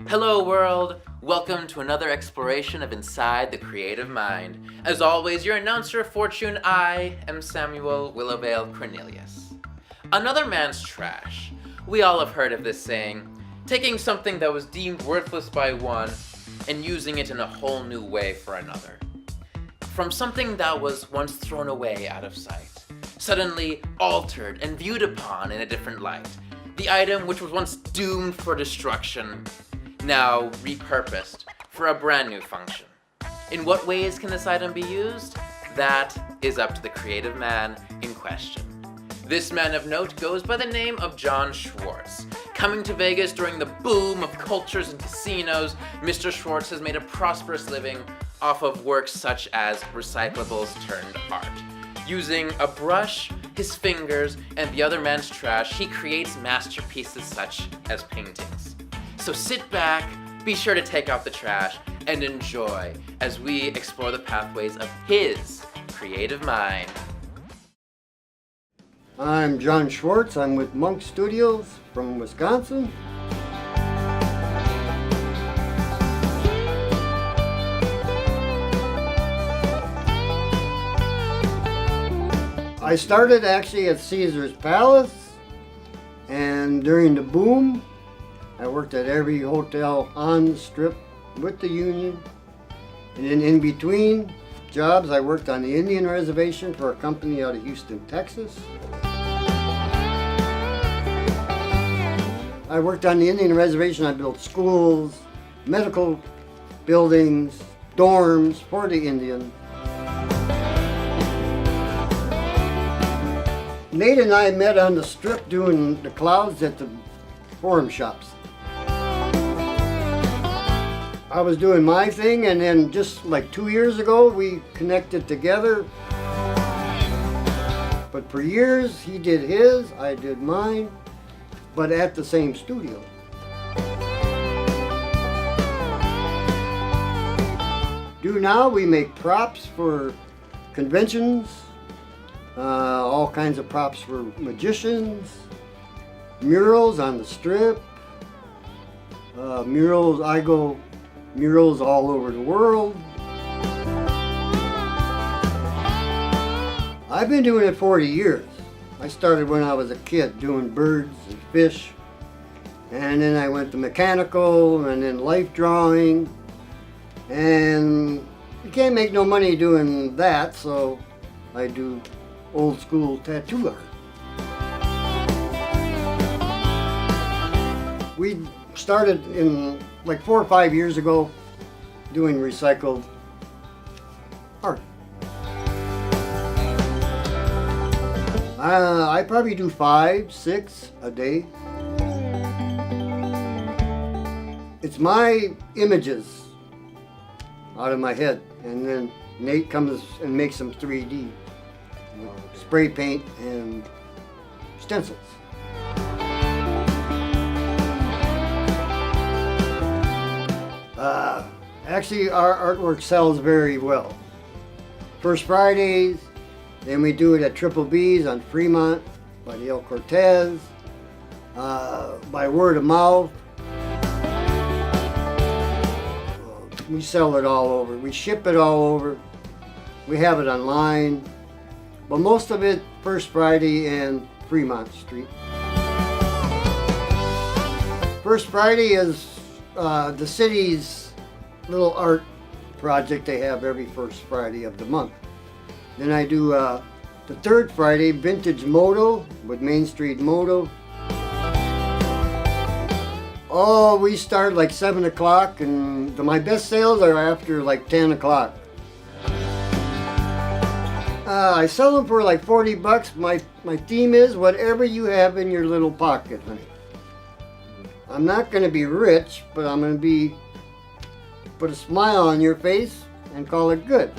Hello world! Welcome to another exploration of Inside the Creative Mind. As always, your announcer of fortune, I am Samuel Willowvale Cornelius. Another man's trash. We all have heard of this saying, taking something that was deemed worthless by one and using it in a whole new way for another. From something that was once thrown away out of sight, suddenly altered and viewed upon in a different light. The item which was once doomed for destruction, now repurposed for a brand new function. In what ways can this item be used? That is up to the creative man in question. This man of note goes by the name of Jon Schwartz. Coming to Vegas during the boom of cultures and casinos, Mr. Schwartz has made a prosperous living off of works such as recyclables turned art. Using a brush, his fingers, and the other man's trash, he creates masterpieces such as paintings. So sit back, be sure to take out the trash, and enjoy as we explore the pathways of his creative mind. I'm Jon Schwartz. I'm with Monk Studios from Wisconsin. I started actually at Caesar's Palace, and during the boom, I worked at every hotel on the Strip with the Union. And then in between jobs, I worked on the Indian Reservation for a company out of Houston, Texas. I worked on the Indian Reservation. I built schools, medical buildings, dorms for the Indians. Nate and I met on the Strip doing the clouds at the Forum Shops. I was doing my thing, and then just like 2 years ago, we connected together. But for years, he did his, I did mine, but at the same studio. Now we make props for conventions, all kinds of props for magicians, murals on the Strip, murals all over the world. I've been doing it 40 years. I started when I was a kid doing birds and fish, and then I went to mechanical and then life drawing, and you can't make no money doing that, so I do old school tattoo art. We started in like 4 or 5 years ago doing recycled art. I probably do 5, 6 a day. It's my images out of my head, and then Nate comes and makes them 3D with spray paint and stencils. Actually, our artwork sells very well. First Fridays, then we do it at Triple B's on Fremont by the El Cortez, by word of mouth. We sell it all over. We ship it all over. We have it online, but most of it First Friday and Fremont Street. First Friday is the city's little art project they have every first Friday of the month. Then I do the third Friday, Vintage Moto with Main Street Moto. Oh, we start like 7 o'clock, and my best sales are after like 10 o'clock. I sell them for like 40 bucks. My theme is whatever you have in your little pocket, honey. I'm not going to be rich, but I'm going to put a smile on your face and call it good.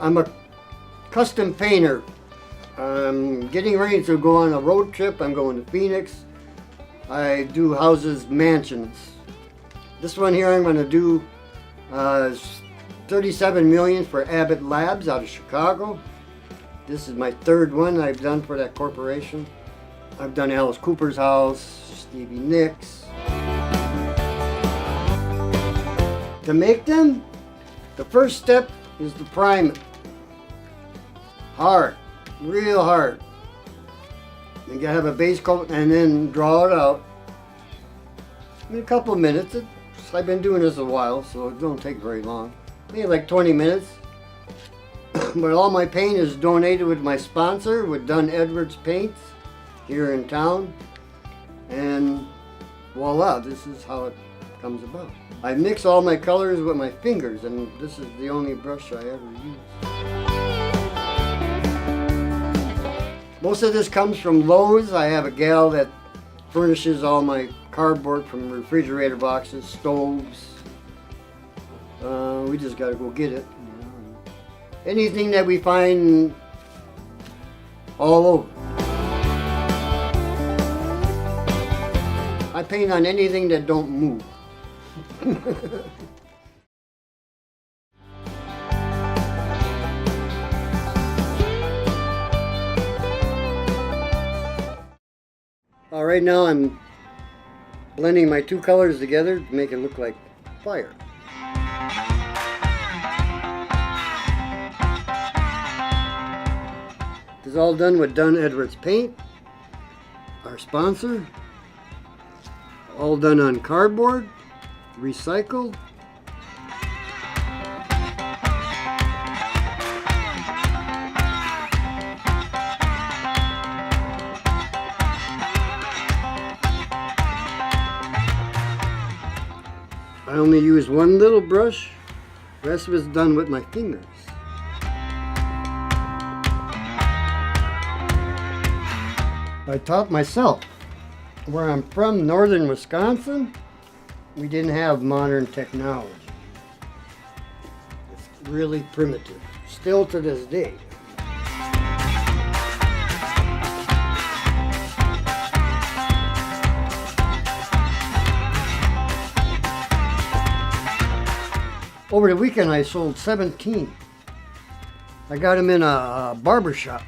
I'm a custom painter. I'm getting ready to go on a road trip. I'm going to Phoenix. I do houses, mansions. This one here I'm going to do $37 million for Abbott Labs out of Chicago. This is my third one I've done for that corporation. I've done Alice Cooper's house, Stevie Nicks. To make them, the first step is to prime it. Hard, real hard. You gotta have a base coat and then draw it out. In a couple of minutes. I've been doing this a while, so it don't take very long. Maybe like 20 minutes. But all my paint is donated with my sponsor, with Dunn Edwards Paints here in town. And voila, this is how it comes about. I mix all my colors with my fingers, and this is the only brush I ever use. Most of this comes from Lowe's. I have a gal that furnishes all my cardboard from refrigerator boxes, stoves. We just gotta go get it. Anything that we find all over. I paint on anything that don't move. Right now I'm blending my two colors together to make it look like fire. This is all done with Dunn Edwards Paint, our sponsor. All done on cardboard, recycled. I only use one little brush, the rest of it's done with my fingers. I taught myself. Where I'm from, northern Wisconsin, we didn't have modern technology. It's really primitive, still to this day. Over the weekend I sold 17. I got them in a barber shop.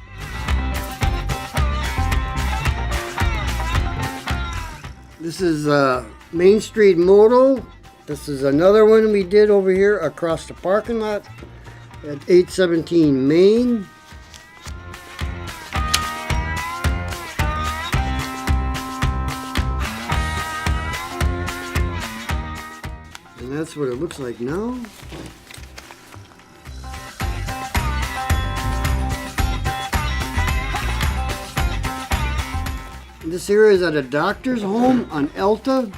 This is Main Street Moto. This is another one we did over here across the parking lot at 817 Main. And that's what it looks like now. This here is at a doctor's home on Elta.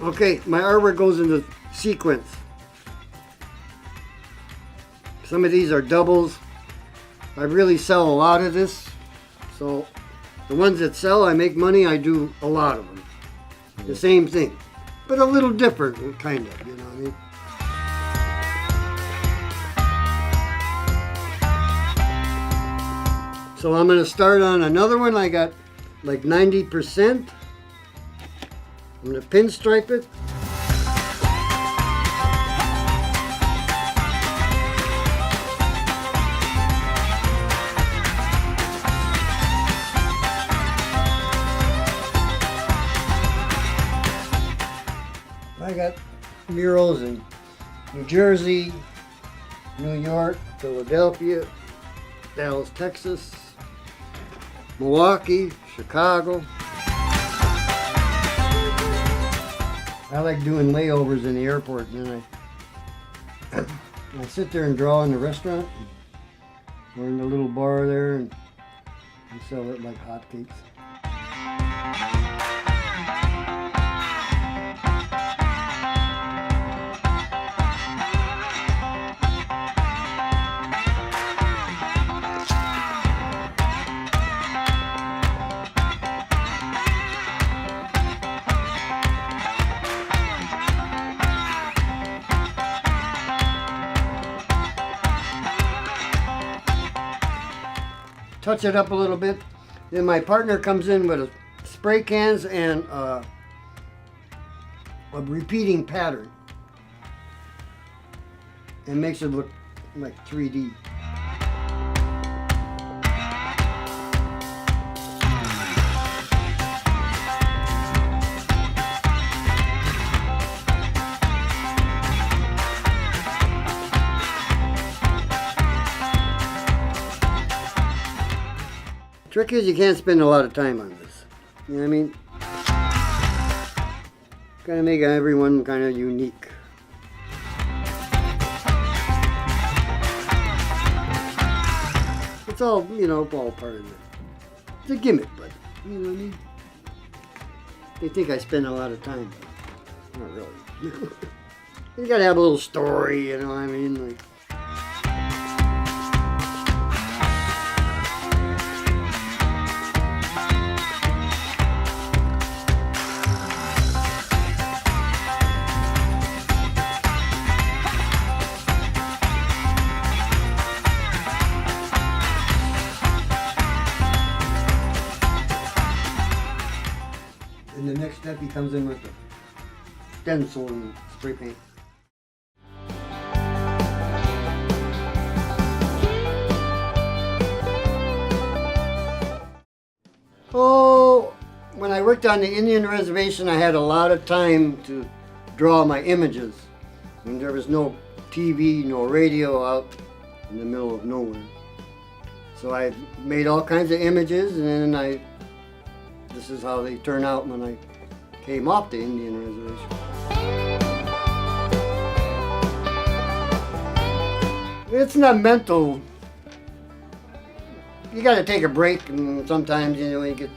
Okay, my artwork goes into sequence. Some of these are doubles. I really sell a lot of this. So the ones that sell, I make money, I do a lot of them. The same thing, but a little different, kind of, you know what I mean? So I'm going to start on another one. I got like 90%. I'm going to pinstripe it. I got murals in New Jersey, New York, Philadelphia, Dallas, Texas, Milwaukee, Chicago. I like doing layovers in the airport, and then I sit there and draw in the restaurant or in the little bar there and sell it like hotcakes. Touch it up a little bit. Then my partner comes in with a spray cans and a repeating pattern. and makes it look like 3D. Trick is you can't spend a lot of time on this. You know what I mean? Kind of make everyone kind of unique. It's all, you know, all part of it. It's a gimmick, but, you know what I mean? They think I spend a lot of time, but not really. You gotta have a little story, you know what I mean? Like, and the next step, he comes in with the stencil and spray paint. Oh, when I worked on the Indian reservation, I had a lot of time to draw my images. And there was no TV, no radio out in the middle of nowhere. So I made all kinds of images, and then this is how they turn out when I came off the Indian reservation. It's not mental. You got to take a break, and sometimes, you know, and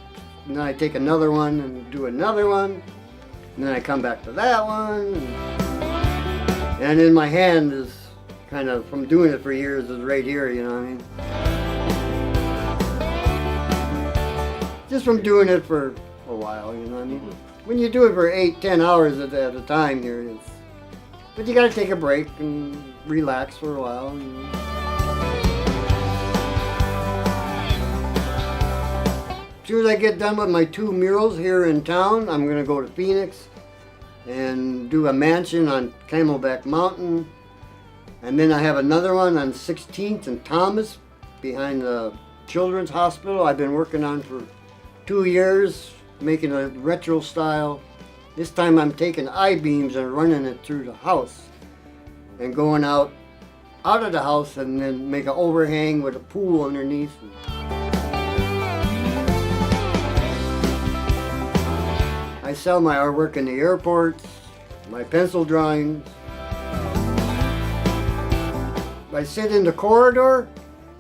then I take another one and do another one, and then I come back to that one, and then my hand is kind of, from doing it for years, is right here, you know what I mean? Just from doing it for a while, you know what I mean? When you do it for 8-10 hours at a time here, but you got to take a break and relax for a while. You know? As soon as I get done with my 2 murals here in town, I'm going to go to Phoenix and do a mansion on Camelback Mountain. And then I have another one on 16th and Thomas behind the Children's Hospital I've been working on for 2 years, making a retro style. This time I'm taking I-beams and running it through the house and going out of the house and then make an overhang with a pool underneath. I sell my artwork in the airports, my pencil drawings. I sit in the corridor,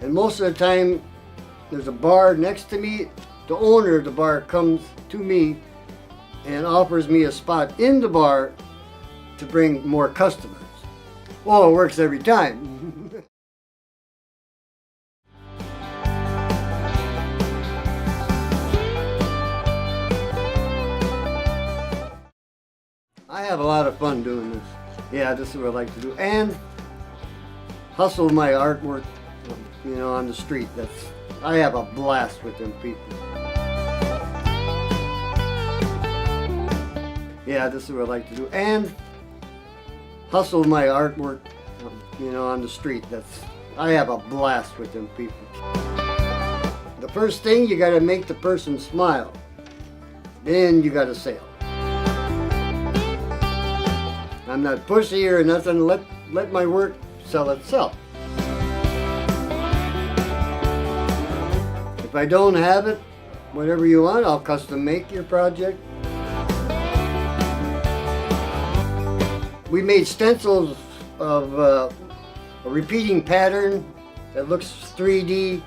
and most of the time there's a bar next to me. The owner of the bar comes to me and offers me a spot in the bar to bring more customers. Well, it works every time. I have a lot of fun doing this. Yeah, this is what I like to do. And hustle my artwork, you know, on the street. I have a blast with them people. Yeah, this is what I like to do. And hustle my artwork, you know, on the street. I have a blast with them people. The first thing, you got to make the person smile. Then you got to sell. I'm not pushy or nothing. Let my work sell itself. If I don't have it, whatever you want, I'll custom make your project. We made stencils of a repeating pattern that looks 3D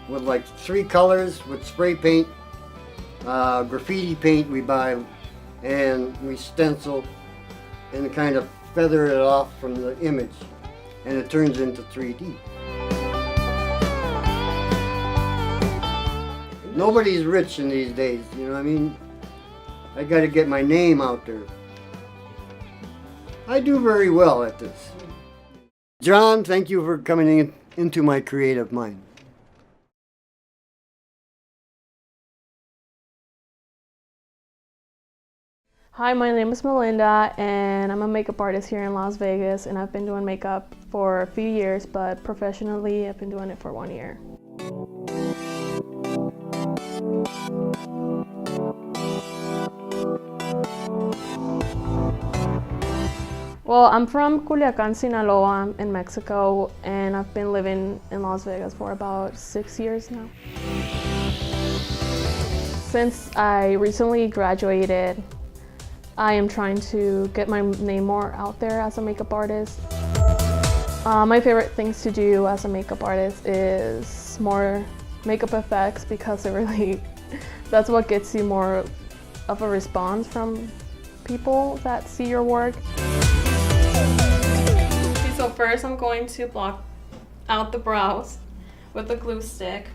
with like 3 colors with spray paint, graffiti paint we buy, and we stencil and kind of feather it off from the image, and it turns into 3D. Nobody's rich in these days, you know what I mean? I got to get my name out there. I do very well at this. John, thank you for coming into my creative mind. Hi, my name is Melinda, and I'm a makeup artist here in Las Vegas, and I've been doing makeup for a few years, but professionally I've been doing it for 1 year. Well, I'm from Culiacan, Sinaloa in Mexico, and I've been living in Las Vegas for about 6 years now. Since I recently graduated, I am trying to get my name more out there as a makeup artist. My favorite things to do as a makeup artist is more makeup effects, because it really, that's what gets you more of a response from people that see your work. Okay, so first I'm going to block out the brows with a glue stick.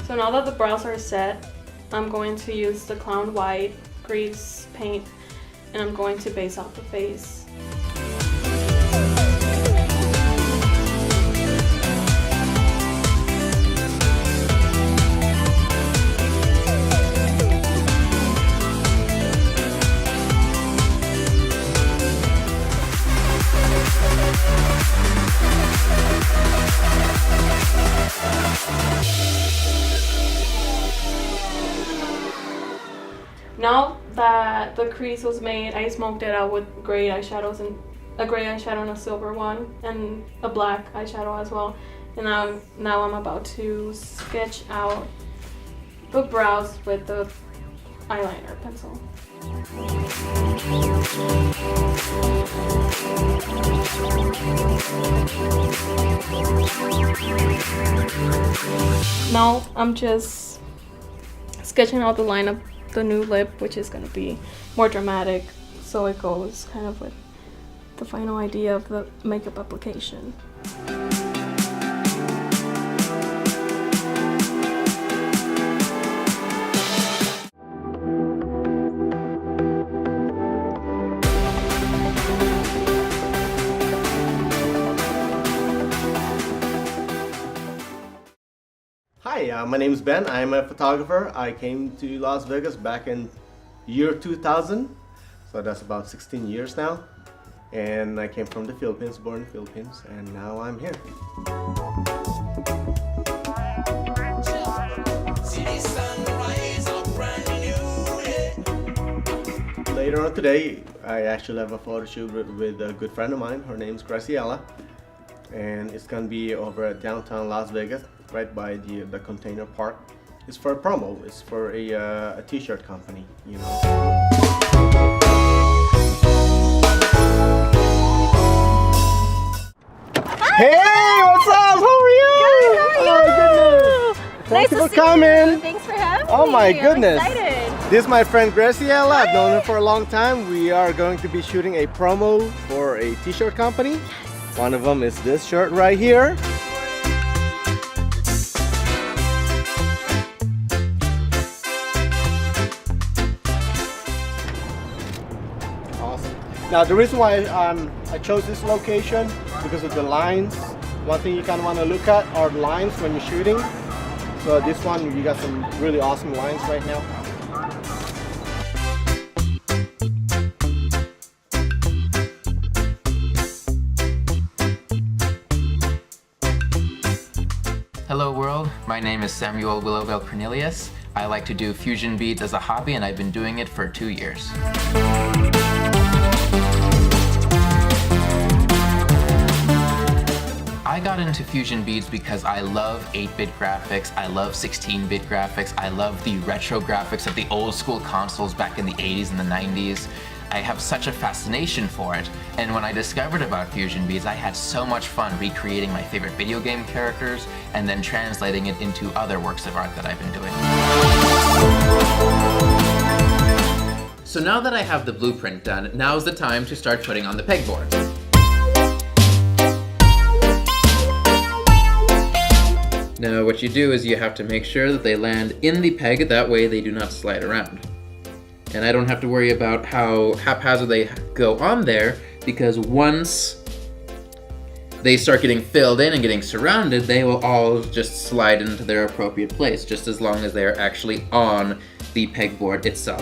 So now that the brows are set, I'm going to use the Clown White grease paint, and I'm going to base out the face. Now that the crease was made, I smoked it out with gray eyeshadows, and a gray eyeshadow and a silver one, and a black eyeshadow as well. And now I'm about to sketch out the brows with the eyeliner pencil. Now I'm just sketching out the line of the new lip, which is going to be more dramatic, so it goes kind of with the final idea of the makeup application. Hi, my name is Ben. I'm a photographer. I came to Las Vegas back in year 2000, so that's about 16 years now. And I came from the Philippines, born in the Philippines, and now I'm here. Later on today, I actually have a photo shoot with a good friend of mine. Her name's Graciela, and it's gonna be over at downtown Las Vegas, right by the container park. It's for a promo. It's for a t-shirt company, you know. Hey, what's up? How are you? Good, how are you? Oh my goodness. Thank you for coming. Thanks for having me. Oh my goodness. I'm excited. This is my friend Graciela. I've known her for a long time. We are going to be shooting a promo for a t-shirt company. Yes. One of them is this shirt right here. Awesome. Now the reason why I chose this location because of the lines. One thing you kind of want to look at are the lines when you're shooting. So this one, you got some really awesome lines right now. Hello world, my name is Samuel Willowvale Cornelius. I like to do fusion beads as a hobby, and I've been doing it for 2 years. I got into fusion beads because I love 8-bit graphics, I love 16-bit graphics, I love the retro graphics of the old school consoles back in the 80s and the 90s. I have such a fascination for it, and when I discovered about fusion beads, I had so much fun recreating my favorite video game characters and then translating it into other works of art that I've been doing. So now that I have the blueprint done, now's the time to start putting on the pegboard. Now what you do is you have to make sure that they land in the peg, that way they do not slide around. And I don't have to worry about how haphazard they go on there, because once they start getting filled in and getting surrounded, they will all just slide into their appropriate place, just as long as they are actually on the pegboard itself.